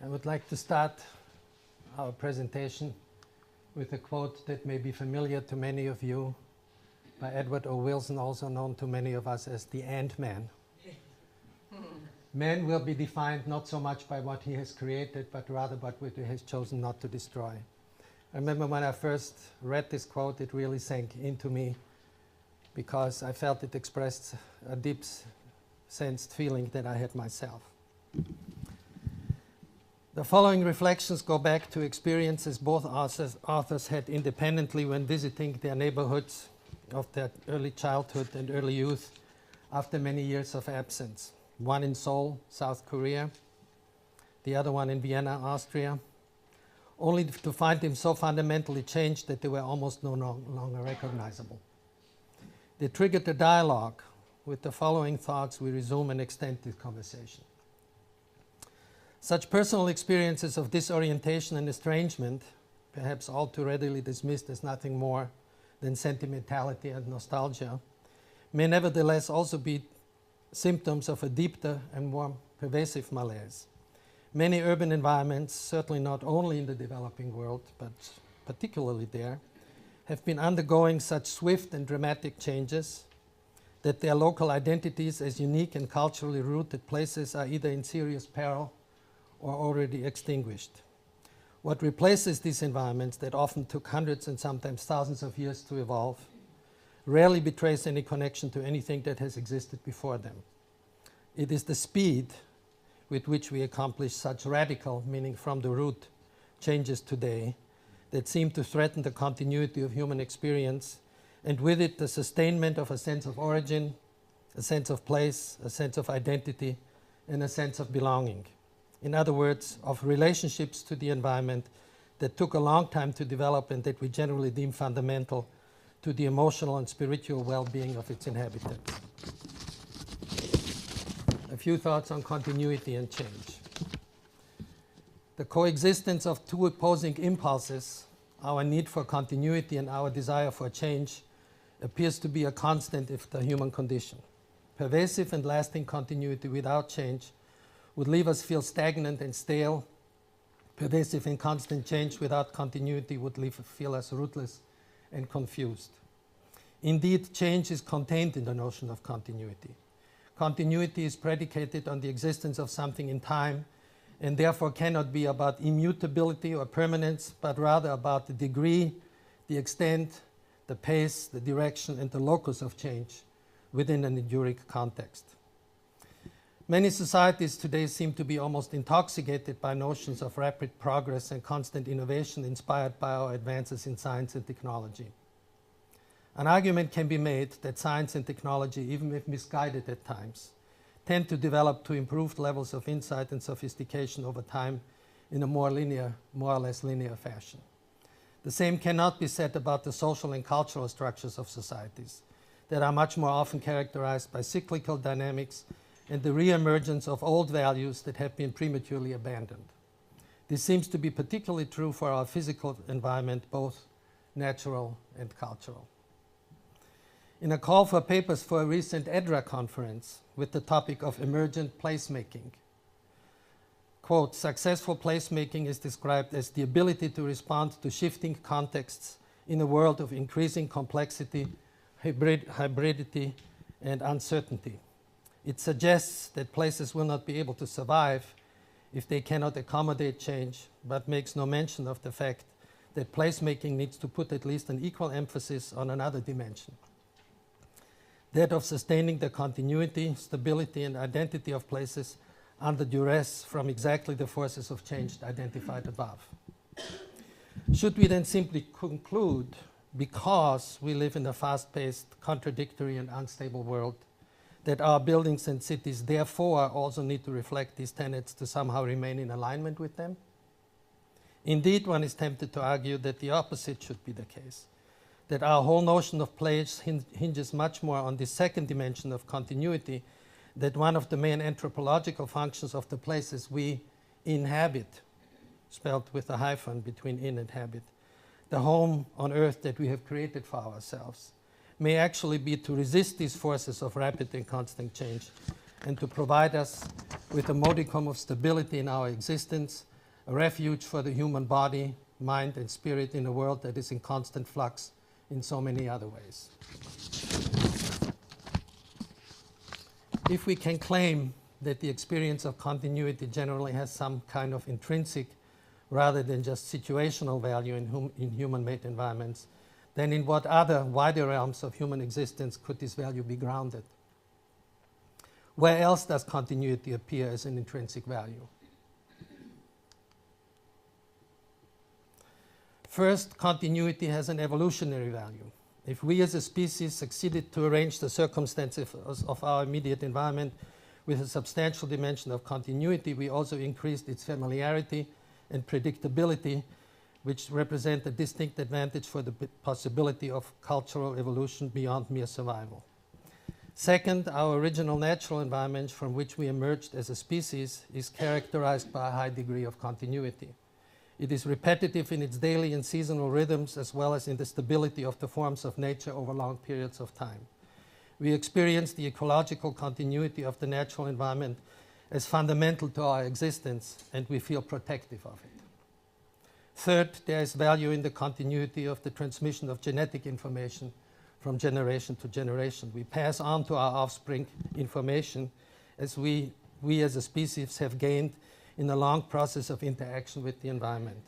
I would like to start our presentation with a quote that may be familiar to many of you by Edward O. Wilson, also known to many of us as the Ant-Man. Man will be defined not so much by what he has created, but rather by what he has chosen not to destroy. I remember when I first read this quote, it really sank into me because I felt it expressed a deep sensed feeling that I had myself. The following reflections go back to experiences both authors had independently when visiting their neighborhoods of their early childhood and early youth after many years of absence. One in Seoul, South Korea, the other one in Vienna, Austria, only to find them so fundamentally changed that they were almost no longer recognizable. They triggered a dialogue. With the following thoughts, we resume and extend this conversation. Such personal experiences of disorientation and estrangement, perhaps all too readily dismissed as nothing more than sentimentality and nostalgia, may nevertheless also be symptoms of a deeper and more pervasive malaise. Many urban environments, certainly not only in the developing world, but particularly there, have been undergoing such swift and dramatic changes that their local identities as unique and culturally rooted places are either in serious peril or already extinguished. What replaces these environments that often took hundreds and sometimes thousands of years to evolve rarely betrays any connection to anything that has existed before them. It is the speed with which we accomplish such radical, meaning from the root, changes today that seem to threaten the continuity of human experience, and with it the sustainment of a sense of origin, a sense of place, a sense of identity, and a sense of belonging. In other words, of relationships to the environment that took a long time to develop and that we generally deem fundamental to the emotional and spiritual well-being of its inhabitants. A few thoughts on continuity and change. The coexistence of two opposing impulses, our need for continuity and our desire for change, appears to be a constant of the human condition. Pervasive and lasting continuity without change would leave us feel stagnant and stale. Pervasive and constant change without continuity would feel us rootless and confused. Indeed, change is contained in the notion of continuity. Continuity is predicated on the existence of something in time and therefore cannot be about immutability or permanence, but rather about the degree, the extent, the pace, the direction, and the locus of change within an enduring context. Many societies today seem to be almost intoxicated by notions of rapid progress and constant innovation inspired by our advances in science and technology. An argument can be made that science and technology, even if misguided at times, tend to develop to improved levels of insight and sophistication over time in a more or less linear fashion. The same cannot be said about the social and cultural structures of societies that are much more often characterized by cyclical dynamics and the re-emergence of old values that have been prematurely abandoned. This seems to be particularly true for our physical environment, both natural and cultural. In a call for papers for a recent EDRA conference with the topic of emergent placemaking, quote, successful placemaking is described as the ability to respond to shifting contexts in a world of increasing complexity, hybridity, and uncertainty. It suggests that places will not be able to survive if they cannot accommodate change, but makes no mention of the fact that placemaking needs to put at least an equal emphasis on another dimension, that of sustaining the continuity, stability, and identity of places under duress from exactly the forces of change identified above. Should we then simply conclude, because we live in a fast-paced, contradictory, and unstable world, that our buildings and cities therefore also need to reflect these tenets to somehow remain in alignment with them? Indeed, one is tempted to argue that the opposite should be the case, that our whole notion of place hinges much more on the second dimension of continuity, that one of the main anthropological functions of the places we inhabit, spelled with a hyphen between in and habit, the home on earth that we have created for ourselves, may actually be to resist these forces of rapid and constant change and to provide us with a modicum of stability in our existence a refuge for the human body, mind, and spirit in a world that is in constant flux in so many other ways. If we can claim that the experience of continuity generally has some kind of intrinsic rather than just situational value in human-made environments, then in what other wider realms of human existence could this value be grounded? Where else does continuity appear as an intrinsic value? First, continuity has an evolutionary value. If we as a species succeeded to arrange the circumstances of our immediate environment with a substantial dimension of continuity, we also increased its familiarity and predictability, which represent a distinct advantage for the possibility of cultural evolution beyond mere survival. Second, our original natural environment from which we emerged as a species is characterized by a high degree of continuity. It is repetitive in its daily and seasonal rhythms as well as in the stability of the forms of nature over long periods of time. We experience the ecological continuity of the natural environment as fundamental to our existence, and we feel protective of it. Third, there is value in the continuity of the transmission of genetic information from generation to generation. We pass on to our offspring information as we as a species have gained in a long process of interaction with the environment.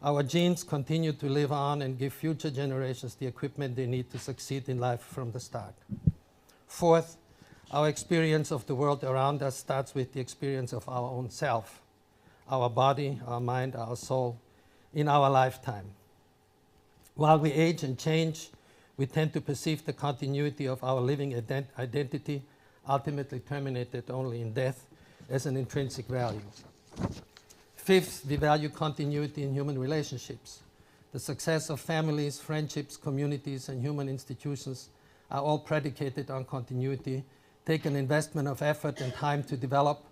Our genes continue to live on and give future generations the equipment they need to succeed in life from the start. Fourth, our experience of the world around us starts with the experience of our own self, our body, our mind, our soul, in our lifetime. While we age and change, we tend to perceive the continuity of our living identity, ultimately terminated only in death, as an intrinsic value. Fifth, we value continuity in human relationships. The success of families, friendships, communities, and human institutions are all predicated on continuity, take an investment of effort and time to develop,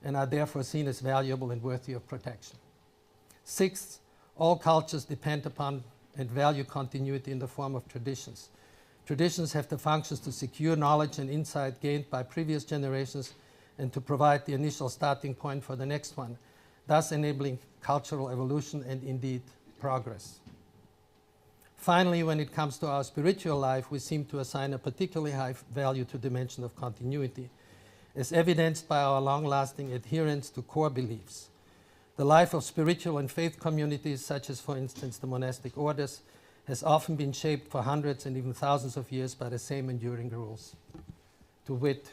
and are therefore seen as valuable and worthy of protection. Sixth, all cultures depend upon and value continuity in the form of traditions. Traditions have the functions to secure knowledge and insight gained by previous generations and to provide the initial starting point for the next one, thus enabling cultural evolution and indeed progress. Finally, when it comes to our spiritual life, we seem to assign a particularly high value to the dimension of continuity, as evidenced by our long-lasting adherence to core beliefs. The life of spiritual and faith communities, such as, for instance, the monastic orders, has often been shaped for hundreds and even thousands of years by the same enduring rules, to wit,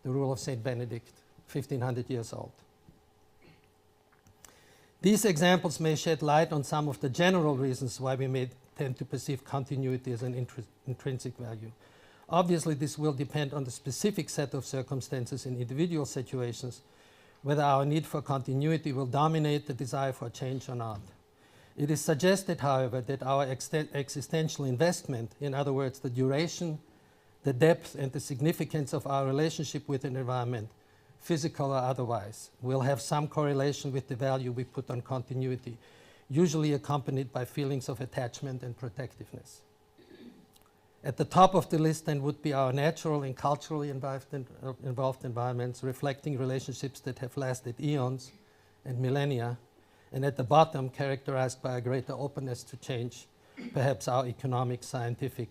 the rule of Saint Benedict, 1500 years old. These examples may shed light on some of the general reasons why we may tend to perceive continuity as an intrinsic value. Obviously, this will depend on the specific set of circumstances in individual situations, whether our need for continuity will dominate the desire for change or not. It is suggested, however, that our existential investment, in other words, the duration, the depth, and the significance of our relationship with an environment, physical or otherwise, will have some correlation with the value we put on continuity, usually accompanied by feelings of attachment and protectiveness. At the top of the list then would be our natural and culturally involved environments, reflecting relationships that have lasted eons and millennia, and at the bottom, characterized by a greater openness to change, perhaps our economic, scientific,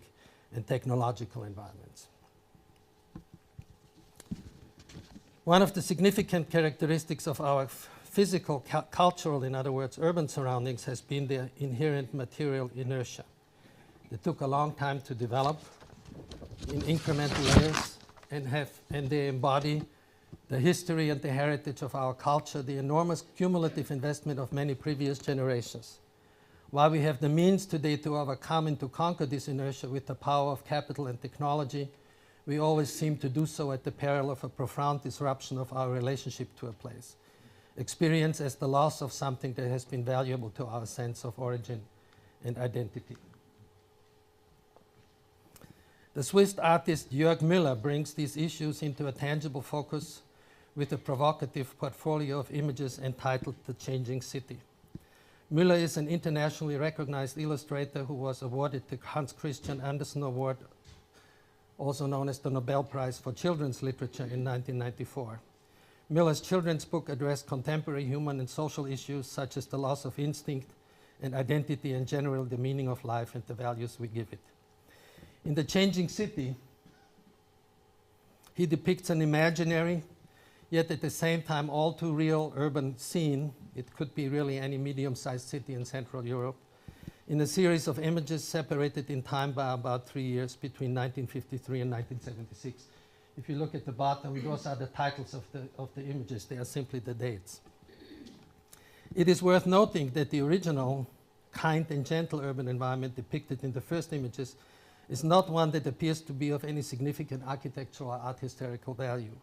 and technological environments. One of the significant characteristics of our physical, cultural, in other words, urban surroundings, has been their inherent material inertia. They took a long time to develop in incremental layers and they embody the history and the heritage of our culture, the enormous cumulative investment of many previous generations. While we have the means today to overcome and to conquer this inertia with the power of capital and technology, we always seem to do so at the peril of a profound disruption of our relationship to a place, experienced as the loss of something that has been valuable to our sense of origin and identity. The Swiss artist Jörg Müller brings these issues into a tangible focus with a provocative portfolio of images entitled The Changing City. Müller is an internationally recognized illustrator who was awarded the Hans Christian Andersen Award, also known as the Nobel Prize for Children's Literature, in 1994. Miller's children's book addressed contemporary human and social issues such as the loss of instinct and identity and general the meaning of life and the values we give it. In The Changing City, he depicts an imaginary, yet at the same time all too real urban scene. It could be really any medium-sized city in Central Europe, in a series of images separated in time by about 3 years between 1953 and 1976. If you look at the bottom, those are the titles of the images. They are simply the dates. It is worth noting that the original kind and gentle urban environment depicted in the first images is not one that appears to be of any significant architectural or art historical value.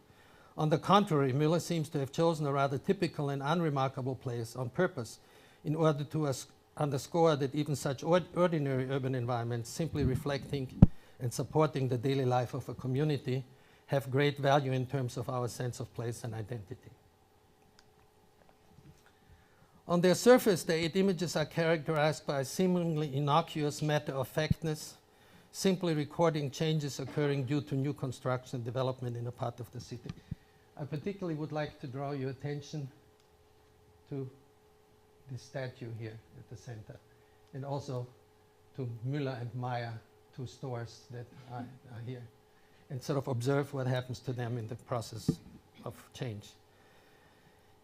On the contrary, Miller seems to have chosen a rather typical and unremarkable place on purpose in order to underscore that even such ordinary urban environments, simply reflecting and supporting the daily life of a community, have great value in terms of our sense of place and identity. On their surface, the 8 images are characterized by a seemingly innocuous matter-of-factness, simply recording changes occurring due to new construction development in a part of the city. I particularly would like to draw your attention to this statue here at the center, and also to Müller and Meyer, 2 stores that are here, and sort of observe what happens to them in the process of change.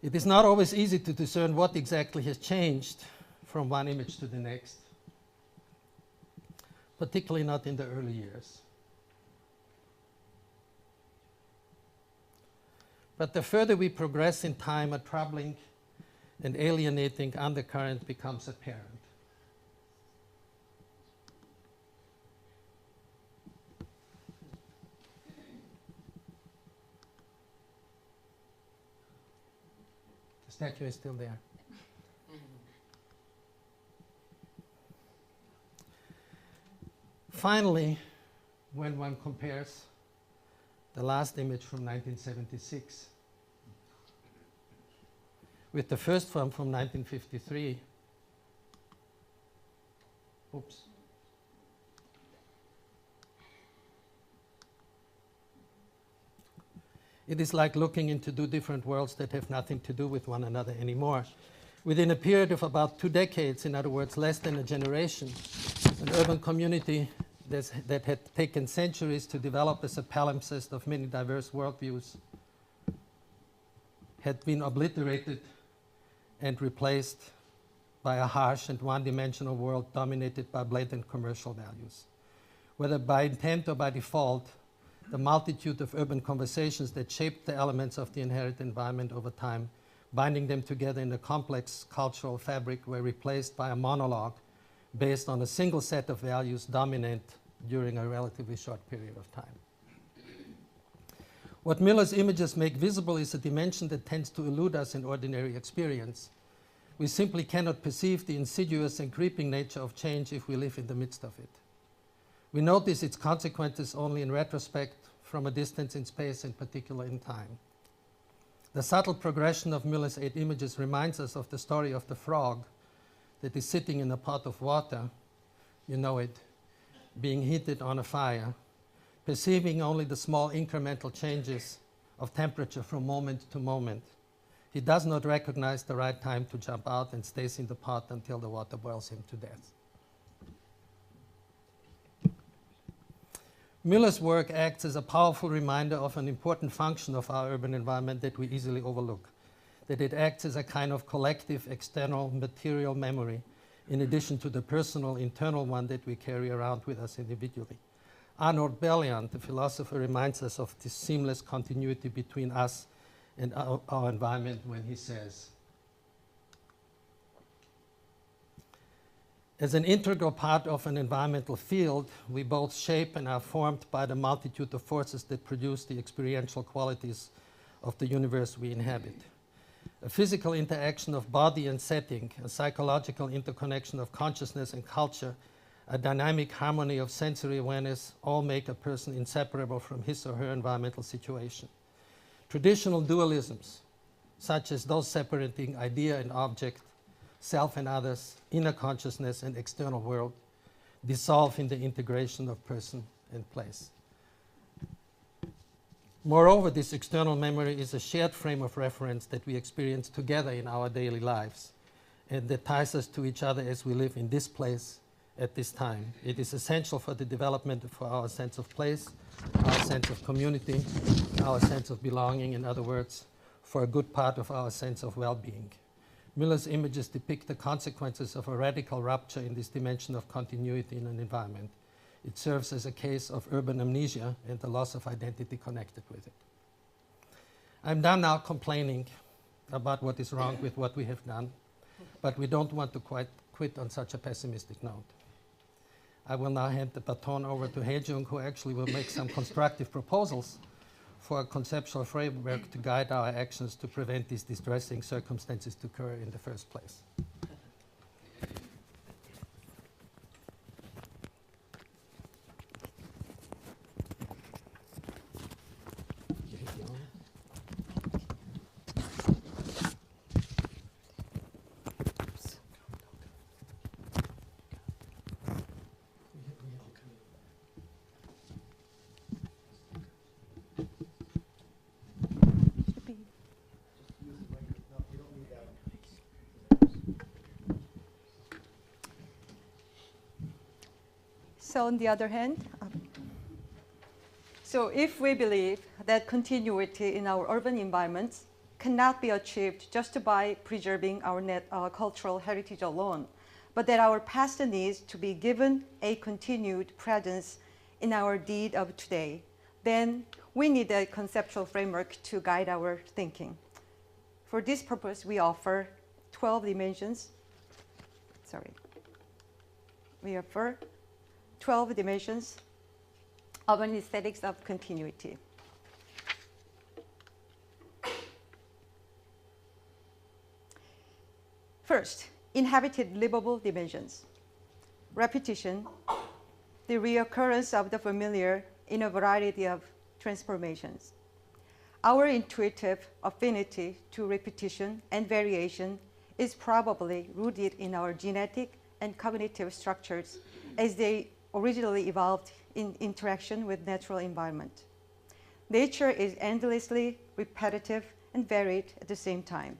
It is not always easy to discern what exactly has changed from one image to the next, particularly not in the early years. But the further we progress in time, a troubling and alienating undercurrent becomes apparent. The statue is still there. Finally, when one compares the last image from 1976 with the first one from 1953, oops. It is like looking into 2 different worlds that have nothing to do with one another anymore. Within a period of about 2 decades, in other words, less than a generation, an urban community that had taken centuries to develop as a palimpsest of many diverse worldviews had been obliterated and replaced by a harsh and one-dimensional world dominated by blatant commercial values. Whether by intent or by default, the multitude of urban conversations that shaped the elements of the inherent environment over time, binding them together in a complex cultural fabric, were replaced by a monologue based on a single set of values dominant during a relatively short period of time. What Miller's images make visible is a dimension that tends to elude us in ordinary experience. We simply cannot perceive the insidious and creeping nature of change if we live in the midst of it. We notice its consequences only in retrospect, from a distance in space, in particular in time. The subtle progression of Miller's 8 images reminds us of the story of the frog that is sitting in a pot of water, you know it, being heated on a fire, perceiving only the small incremental changes of temperature from moment to moment. He does not recognize the right time to jump out and stays in the pot until the water boils him to death. Miller's work acts as a powerful reminder of an important function of our urban environment that we easily overlook, that it acts as a kind of collective external material memory in addition to the personal internal one that we carry around with us individually. Arnold Bellion, the philosopher, reminds us of this seamless continuity between us and our environment when he says, as an integral part of an environmental field, we both shape and are formed by the multitude of forces that produce the experiential qualities of the universe we inhabit. A physical interaction of body and setting, a psychological interconnection of consciousness and culture, a dynamic harmony of sensory awareness, all make a person inseparable from his or her environmental situation. Traditional dualisms, such as those separating idea and object, self and others, inner consciousness and external world, dissolve in the integration of person and place. Moreover, this external memory is a shared frame of reference that we experience together in our daily lives, and that ties us to each other as we live in this place at this time. It is essential for the development of our sense of place, our sense of community, our sense of belonging, in other words, for a good part of our sense of well-being. Miller's images depict the consequences of a radical rupture in this dimension of continuity in an environment. It serves as a case of urban amnesia and the loss of identity connected with it. I'm done now complaining about what is wrong with what we have done, but we don't want to quit on such a pessimistic note. I will now hand the baton over to Hyejung, who actually will make some constructive proposals for a conceptual framework to guide our actions to prevent these distressing circumstances to occur in the first place. So on the other hand, so if we believe that continuity in our urban environments cannot be achieved just by preserving our cultural heritage alone, but that our past needs to be given a continued presence in our deed of today, then we need a conceptual framework to guide our thinking. For this purpose, we offer 12 dimensions. We offer 12 dimensions of an aesthetics of continuity. First, inhabited livable dimensions. Repetition, the reoccurrence of the familiar in a variety of transformations. Our intuitive affinity to repetition and variation is probably rooted in our genetic and cognitive structures as they originally evolved in interaction with natural environment. Nature is endlessly repetitive and varied at the same time.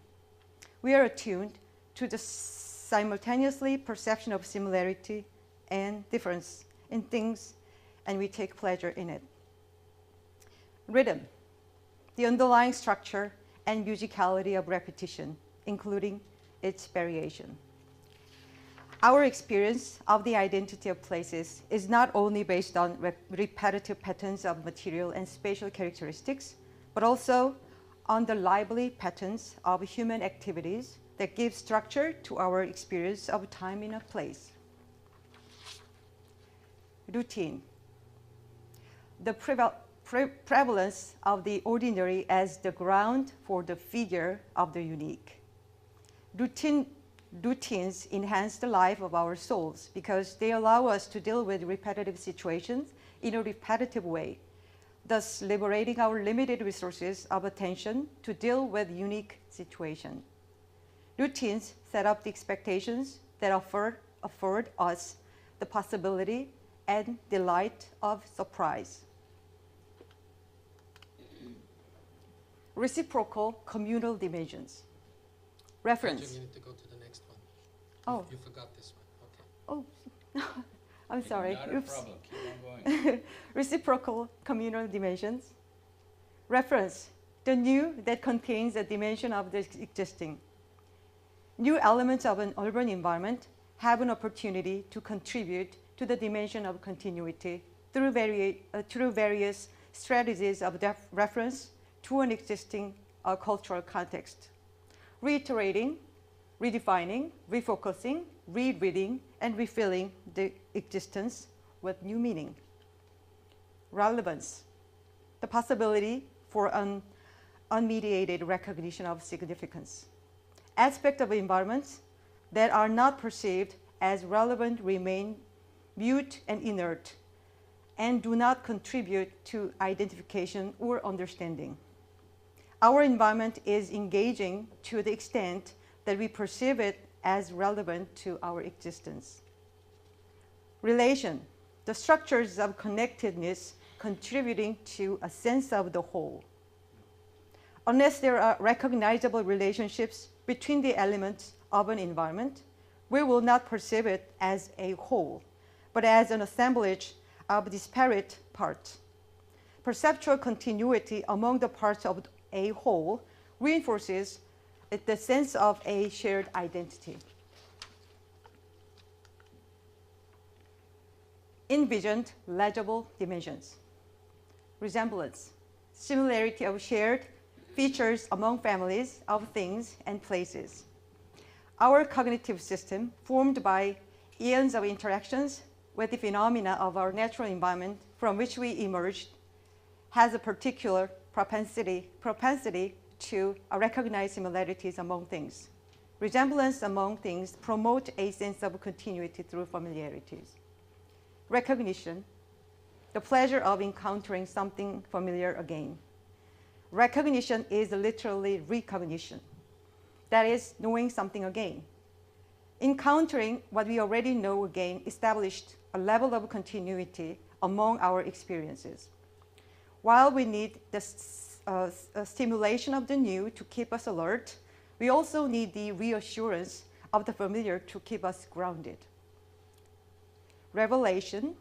We are attuned to the simultaneously perception of similarity and difference in things, and we take pleasure in it. Rhythm, the underlying structure and musicality of repetition, including its variation. Our experience of the identity of places is not only based on repetitive patterns of material and spatial characteristics, but also on the lively patterns of human activities that give structure to our experience of time in a place. Routine, the prevalence of the ordinary as the ground for the figure of the unique. Routines enhance the life of our souls because they allow us to deal with repetitive situations in a repetitive way, thus liberating our limited resources of attention to deal with unique situations. Routines set up the expectations that afford us the possibility and delight of surprise. Reciprocal communal dimensions. Reference. You need to go to the next one. Oh. You forgot this one. Okay. Oh, I'm sorry. Not a Oops. problem. Keep on going. Reciprocal communal dimensions. Reference. The new that contains a dimension of the existing. New elements of an urban environment have an opportunity to contribute to the dimension of continuity through various strategies of reference to an existing cultural context. Reiterating, redefining, refocusing, rereading, and refilling the existence with new meaning. Relevance, the possibility for an unmediated recognition of significance. Aspects of environments that are not perceived as relevant remain mute and inert and do not contribute to identification or understanding. Our environment is engaging to the extent that we perceive it as relevant to our existence. Relation, the structures of connectedness contributing to a sense of the whole. Unless there are recognizable relationships between the elements of an environment, we will not perceive it as a whole, but as an assemblage of disparate parts. Perceptual continuity among the parts of a whole reinforces the sense of a shared identity. Envisioned legible dimensions. Resemblance, similarity of shared features among families of things and places. Our cognitive system, formed by eons of interactions with the phenomena of our natural environment from which we emerged, has a particular propensity to recognize similarities among things. Resemblance among things promote a sense of continuity through familiarities. Recognition, the pleasure of encountering something familiar again. Recognition is literally recognition. That is, knowing something again. Encountering what we already know again established a level of continuity among our experiences. While we need the stimulation of the new to keep us alert, we also need the reassurance of the familiar to keep us grounded. Revelation,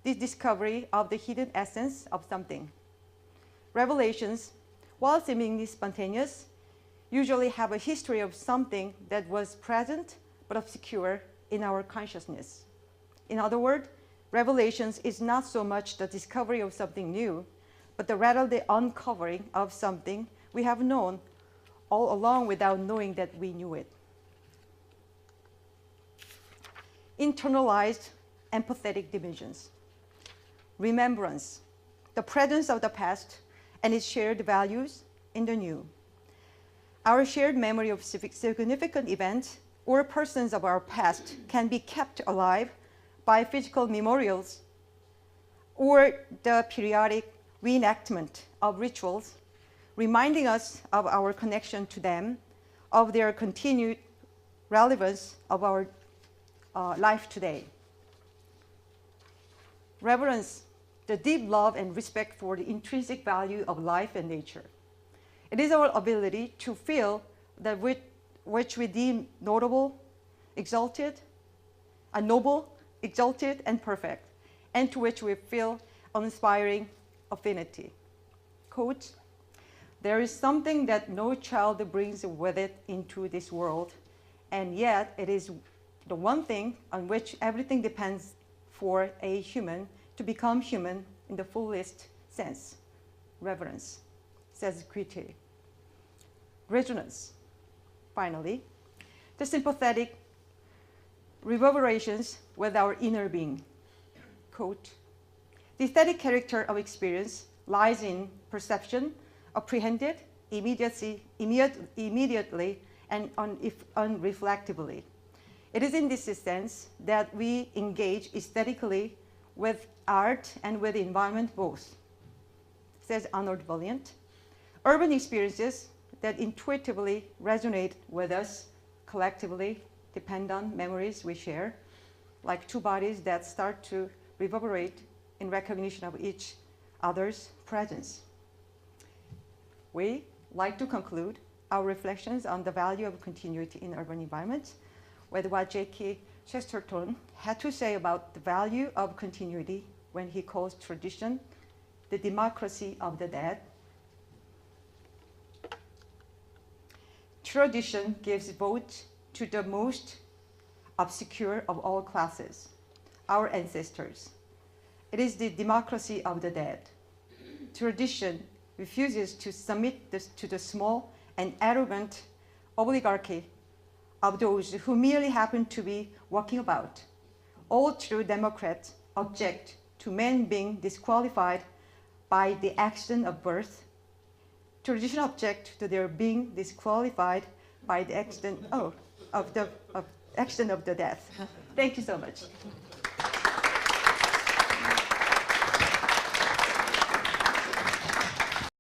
the discovery of the hidden essence of something. Revelations, while seemingly spontaneous, usually have a history of something that was present but obscure in our consciousness. In other words, revelations is not so much the discovery of something new, but rather the uncovering of something we have known all along without knowing that we knew it. Internalized empathetic dimensions. Remembrance, the presence of the past and its shared values in the new. Our shared memory of significant events or persons of our past can be kept alive by physical memorials or the periodic reenactment of rituals, reminding us of our connection to them, of their continued relevance of our life today. Reverence, the deep love and respect for the intrinsic value of life and nature. It is our ability to feel that which we deem notable, exalted, noble, exalted, and perfect, and to which we feel uninspiring affinity. Quote, "There is something that no child brings with it into this world, and yet it is the one thing on which everything depends for a human to become human in the fullest sense. Reverence," says Goethe. Resonance. Finally, the sympathetic reverberations with our inner being. Quote, "The aesthetic character of experience lies in perception, apprehended immediately and unreflectively. It is in this sense that we engage aesthetically with art and with the environment both," says Arnold Valiant. "Urban experiences that intuitively resonate with us collectively depend on memories we share, like two bodies that start to reverberate in recognition of each other's presence." We like to conclude our reflections on the value of continuity in urban environments with what J.K. Chesterton had to say about the value of continuity when he calls tradition the democracy of the dead. Tradition gives vote to the most obscure of all classes, our ancestors. It is the democracy of the dead. Tradition refuses to submit to the small and arrogant oligarchy of those who merely happen to be walking about. All true Democrats object to men being disqualified by the accident of birth. Tradition objects to their being disqualified by the accident of the death. Thank you so much.